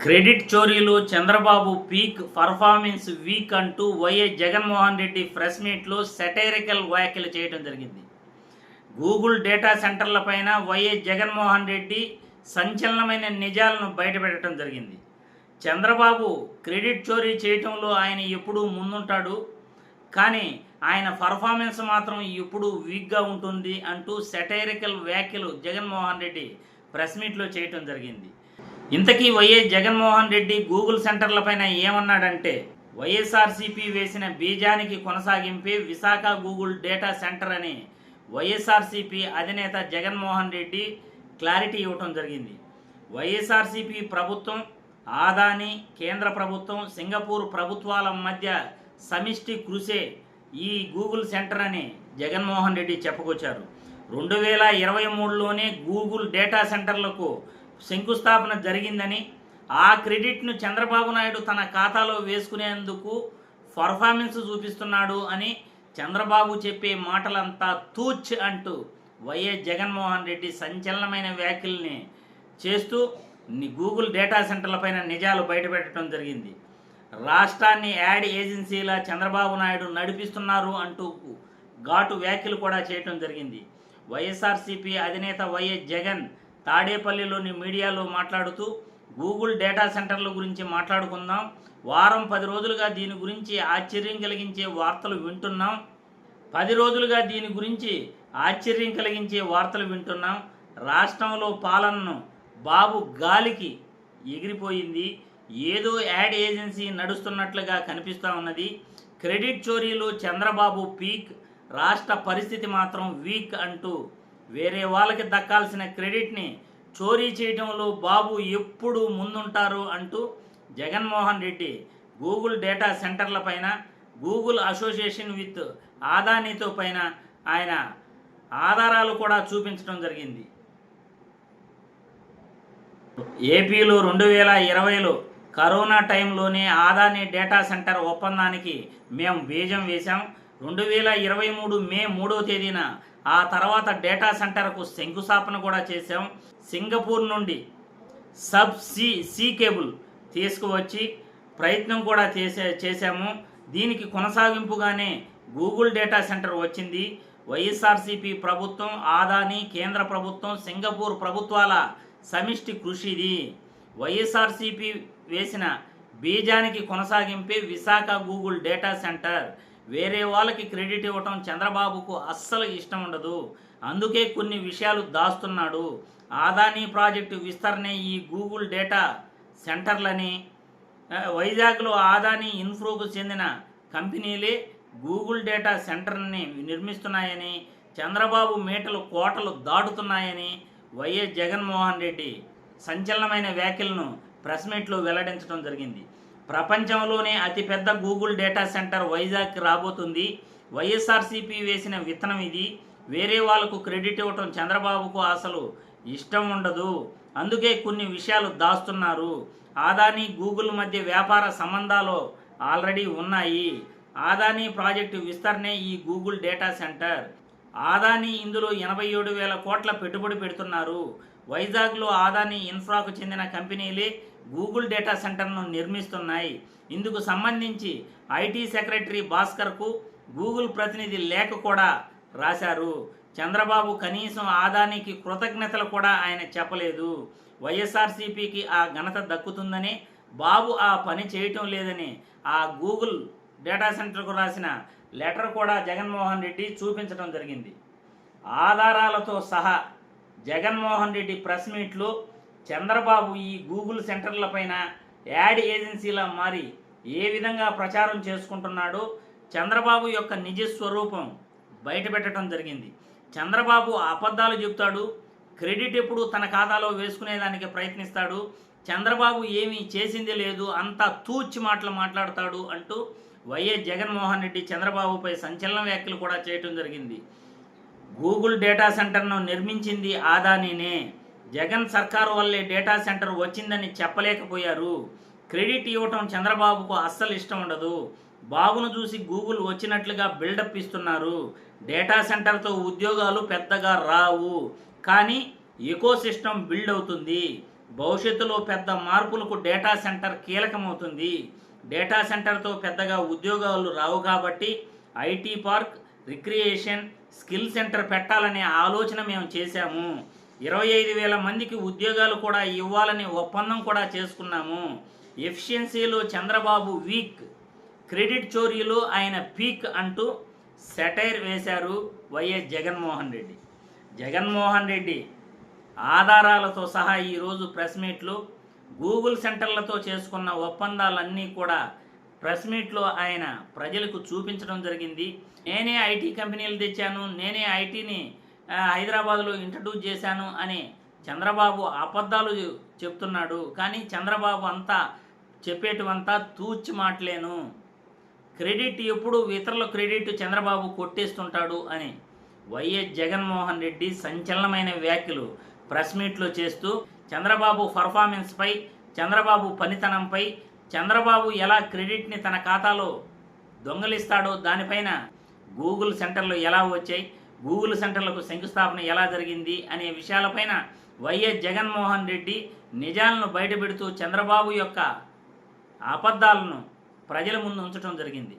Credit చోరీలో Chandrababu peak performance weak అంటూ YS Jaganmohan Reddy press మీట్లో సెటైరికల్ వ్యాఖ్యలు చేయడం జరిగింది. గూగుల్ డేటా సెంటర్లపైన వైఎస్ జగన్మోహన్ రెడ్డి సంచలనమైన నిజాలను బయటపెట్టడం జరిగింది. చంద్రబాబు క్రెడిట్ చోరీ చేయటంలో ఆయన ఎప్పుడూ ముందుంటాడు, కానీ ఆయన పర్ఫార్మెన్స్ మాత్రం ఎప్పుడూ వీక్గా ఉంటుంది అంటూ సెటైరికల్ వ్యాఖ్యలు జగన్మోహన్ రెడ్డి ప్రెస్ మీట్లో చేయటం జరిగింది. ఇంతకీ వైఎస్ జగన్మోహన్ రెడ్డి గూగుల్ సెంటర్లపైన ఏమన్నాడంటే, వైఎస్ఆర్సీపీ వేసిన బీజానికి కొనసాగింపే విశాఖ గూగుల్ డేటా సెంటర్ అని వైఎస్ఆర్సీపీ అధినేత జగన్మోహన్ రెడ్డి క్లారిటీ ఇవ్వటం జరిగింది. వైఎస్ఆర్సీపీ ప్రభుత్వం, ఆదాని కేంద్ర ప్రభుత్వం, సింగపూర్ ప్రభుత్వాల మధ్య సమిష్టి కృషే ఈ గూగుల్ సెంటర్ అని జగన్మోహన్ రెడ్డి చెప్పుకొచ్చారు. 2023లోనే గూగుల్ డేటా సెంటర్లకు శంకుస్థాపన జరిగిందని, ఆ క్రెడిట్ను చంద్రబాబు నాయుడు తన ఖాతాలో వేసుకునేందుకు పర్ఫార్మెన్స్ చూపిస్తున్నాడు అని చంద్రబాబు చెప్పే మాటలంతా తూచ్ అంటూ వైఎస్ జగన్మోహన్ రెడ్డి సంచలనమైన వ్యాఖ్యల్ని చేస్తూ గూగుల్ డేటా సెంటర్లపైన నిజాలు బయటపెట్టడం జరిగింది. రాష్ట్రాన్ని యాడ్ ఏజెన్సీలా చంద్రబాబు నాయుడు నడిపిస్తున్నారు అంటూ ఘాటు వ్యాఖ్యలు కూడా చేయడం జరిగింది. వైఎస్ఆర్సీపీ అధినేత వైఎస్ జగన్ తాడేపల్లిలోని మీడియాలో మాట్లాడుతూ, గూగుల్ డేటా సెంటర్ల గురించి మాట్లాడుకుందాం, వారం 10 రోజులుగా దీని గురించి ఆశ్చర్యం కలిగించే వార్తలు వింటున్నాం 10 రోజులుగా దీని గురించి ఆశ్చర్యం కలిగించే వార్తలు వింటున్నాం రాష్ట్రంలో పాలనను బాబు గాలికి ఎగిరిపోయింది, ఏదో యాడ్ ఏజెన్సీ నడుస్తున్నట్లుగా కనిపిస్తూ ఉన్నది, క్రెడిట్ చోరీలో చంద్రబాబు పీక్, రాష్ట్ర పరిస్థితి మాత్రం వీక్ అంటూ వేరే వాళ్ళకి దక్కాల్సిన క్రెడిట్ని చోరీ చేయడంలో బాబు ఎప్పుడు ముందుంటారు అంటూ జగన్మోహన్ రెడ్డి గూగుల్ డేటా సెంటర్లపైన, గూగుల్ అసోసియేషన్ విత్ ఆదానితో పైన ఆయన ఆధారాలు కూడా చూపించడం జరిగింది. ఏపీలో 2020లో కరోనా టైంలోనే ఆదాని డేటా సెంటర్ ఒప్పందానికి మేము బీజం వేశాం. 2023 మే 3వ తేదీన ఆ తర్వాత డేటా సెంటర్కు శంకుస్థాపన కూడా చేశాం. సింగపూర్ నుండి సబ్ సీ కేబుల్ తీసుకువచ్చి ప్రయత్నం కూడా చేశాము. దీనికి కొనసాగింపుగానే గూగుల్ డేటా సెంటర్ వచ్చింది. వైఎస్ఆర్సీపీ ప్రభుత్వం, ఆదాని కేంద్ర ప్రభుత్వం, సింగపూర్ ప్రభుత్వాల సమిష్టి కృషిది. వైఎస్ఆర్సీపీ వేసిన బీజానికి కొనసాగింపే విశాఖ గూగుల్ డేటా సెంటర్. వేరే వాళ్ళకి క్రెడిట్ ఇవ్వటం చంద్రబాబుకు అస్సలు ఇష్టం ఉండదు, అందుకే కొన్ని విషయాలు దాస్తున్నాడు. ఆదాని ప్రాజెక్టు విస్తరణే ఈ గూగుల్ డేటా సెంటర్లని, వైజాగ్లో ఆదాని ఇన్ఫ్రోకు చెందిన కంపెనీలే గూగుల్ డేటా సెంటర్ని నిర్మిస్తున్నాయని, చంద్రబాబు మేటలు కోటలు దాటుతున్నాయని వైఎస్ జగన్మోహన్ రెడ్డి సంచలనమైన వ్యాఖ్యలను ప్రెస్ మీట్లో వెల్లడించడం జరిగింది. ప్రపంచంలోనే అతిపెద్ద గూగుల్ డేటా సెంటర్ వైజాగ్కి రాబోతుంది. వైఎస్ఆర్సీపీ వేసిన విత్తనం ఇది. వేరే వాళ్లకు క్రెడిట్ ఇవ్వటం చంద్రబాబుకు అసలు ఇష్టం ఉండదు, అందుకే కొన్ని విషయాలు దాస్తున్నారు. ఆదాని గూగుల్ మధ్య వ్యాపార సంబంధాలు ఆల్రెడీ ఉన్నాయి. ఆదాని ప్రాజెక్టు విస్తరణే ఈ గూగుల్ డేటా సెంటర్. ఆదాని ఇందులో 87,000 కోట్ల పెట్టుబడి పెడుతున్నారు. వైజాగ్లో ఆదాని ఇన్ఫ్రాకు చెందిన కంపెనీలే గూగుల్ డేటా సెంటర్ను నిర్మిస్తున్నాయి. ఇందుకు సంబంధించి ఐటీ సెక్రటరీ భాస్కర్కు గూగుల్ ప్రతినిధి లేఖ కూడా రాశారు. చంద్రబాబు కనీసం ఆదానికి కృతజ్ఞతలు కూడా ఆయన చెప్పలేదు. వైఎస్ఆర్సీపీకి ఆ ఘనత దక్కుతుందని, బాబు ఆ పని చేయటం లేదని ఆ గూగుల్ డేటా సెంటర్కు రాసిన లెటర్ కూడా జగన్మోహన్ రెడ్డి చూపించడం జరిగింది. ఆధారాలతో సహా జగన్మోహన్ రెడ్డి ప్రెస్ మీట్లో చంద్రబాబు ఈ గూగుల్ సెంటర్లపైన యాడ్ ఏజెన్సీలా మారి ఏ విధంగా ప్రచారం చేసుకుంటున్నాడో చంద్రబాబు యొక్క నిజ స్వరూపం బయటపెట్టడం జరిగింది. చంద్రబాబు అబద్ధాలు చెబుతాడు, క్రెడిట్ ఎప్పుడు తన ఖాతాలో వేసుకునేదానికి ప్రయత్నిస్తాడు, చంద్రబాబు ఏమీ చేసింది లేదు, అంతా తూచి మాటలు మాట్లాడతాడు అంటూ వైఎస్ జగన్మోహన్ రెడ్డి చంద్రబాబుపై సంచలన వ్యాఖ్యలు కూడా చేయడం జరిగింది. గూగుల్ డేటా సెంటర్ను నిర్మించింది ఆదానినే, జగన్ సర్కారు వల్లే డేటా సెంటర్ వచ్చిందని చెప్పలేకపోయారు. క్రెడిట్ ఇవ్వటం చంద్రబాబుకు అస్సలు ఇష్టం ఉండదు. బాబును చూసి గూగుల్ వచ్చినట్లుగా బిల్డప్ ఇస్తున్నారు. డేటా సెంటర్తో ఉద్యోగాలు పెద్దగా రావు, కానీ ఎకోసిస్టమ్ బిల్డ్ అవుతుంది. భవిష్యత్తులో పెద్ద మార్పులకు డేటా సెంటర్ కీలకమవుతుంది. డేటా సెంటర్తో పెద్దగా ఉద్యోగాలు రావు కాబట్టి IT park, recreation, skill centre పెట్టాలనే ఆలోచన మేము చేశాము. 25,000 మందికి ఉద్యోగాలు కూడా ఇవ్వాలని ఒప్పందం కూడా చేసుకున్నాము. ఎఫిషియన్సీలో చంద్రబాబు వీక్, క్రెడిట్ చోరీలో ఆయన పీక్ అంటూ సెటైర్ వేశారు వైఎస్ జగన్మోహన్ రెడ్డి. జగన్మోహన్ రెడ్డి ఆధారాలతో సహా ఈరోజు ప్రెస్ మీట్లో గూగుల్ సెంటర్లతో చేసుకున్న ఒప్పందాలన్నీ కూడా ప్రెస్ మీట్లో ఆయన ప్రజలకు చూపించడం జరిగింది. నేనే ఐటీ కంపెనీలు తెచ్చాను, నేనే ఐటీని హైదరాబాద్లో ఇంట్రడ్యూస్ చేశాను అని చంద్రబాబు అబద్ధాలు చెప్తున్నాడు. కానీ చంద్రబాబు అంతా చెప్పేటివంతా తూచి మాటలేను. క్రెడిట్ ఎప్పుడు ఇతరుల క్రెడిట్ చంద్రబాబు కొట్టేస్తుంటాడు అని వైఎస్ జగన్మోహన్ రెడ్డి సంచలనమైన వ్యాఖ్యలు ప్రెస్ మీట్లో చేస్తూ చంద్రబాబు పర్ఫార్మెన్స్పై, చంద్రబాబు పనితనంపై, చంద్రబాబు ఎలా క్రెడిట్ని తన ఖాతాలో దొంగలిస్తాడో దానిపైన గూగుల్ సెంటర్లు ఎలా వచ్చాయి, గూగుల్ సెంటర్లకు శంకుస్థాపన ఎలా జరిగింది అనే విషయాలపైన వైఎస్ జగన్మోహన్ రెడ్డి నిజాలను బయటపెడుతూ చంద్రబాబు యొక్క అబద్ధాలను ప్రజల ముందు ఉంచడం జరిగింది.